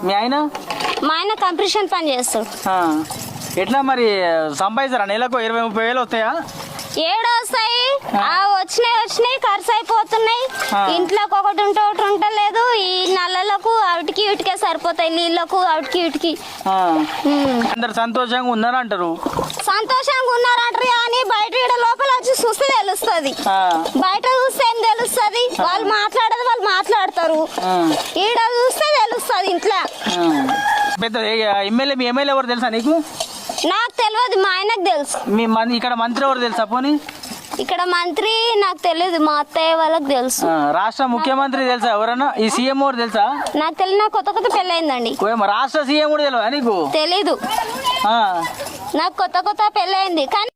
మీ ఆయన? మా ఆయన కంప్రెషన్ పని చేస్తాడు. ఎట్లా మరి సంపాదిస్తారా? నెలకు 20-30 వేలు వస్తాయా? ఏడు వస్తాయి, వచ్చినాయి ఖర్చు అయిపోతున్నాయి. ఇంట్లోకి ఒకటి ఉంటలేదు. ఈ నల్లలకు అవిటికి ఇటుకే సరిపోతాయి, నీళ్ళకు అవిటికి ఇటుకి. అందరు సంతోషంగా ఉన్నారంటారు. సంతోషంగా ఉన్నారంటారు కానీ బయట ఈడ లోపల వచ్చి చూస్తే తెలుస్తుంది. బయట చూస్తే ఏం తెలుస్తుంది? వాళ్ళు మాట్లాడదు, వాళ్ళు మాట్లాడతారు. ఈడ చూస్తే తెలుస్తుంది ఇంట్లో. పెద్ద ఎమ్మెల్యే, మీ ఎమ్మెల్యే ఎవరు తెలుసా నీకు? నాకు తెలియదు, మా ఆయనకు తెలుసు. మీ ఇక్కడ మంత్రి ఎవరు తెలుసా? పోనీ ఇక్కడ మంత్రి నాకు తెలియదు, మా అత్తయ్య వాళ్ళకి తెలుసు. రాష్ట్ర ముఖ్యమంత్రి తెలుసా ఎవరన్నా? ఈ సీఎం ఎవరు తెలుసా? నాకు తెలియదు, కొత్త పెళ్ళయిందండి. రాష్ట్ర సీఎం కూడా తెలియదా నీకు? తెలీదు, నాకు కొత్త పెళ్ళయింది కానీ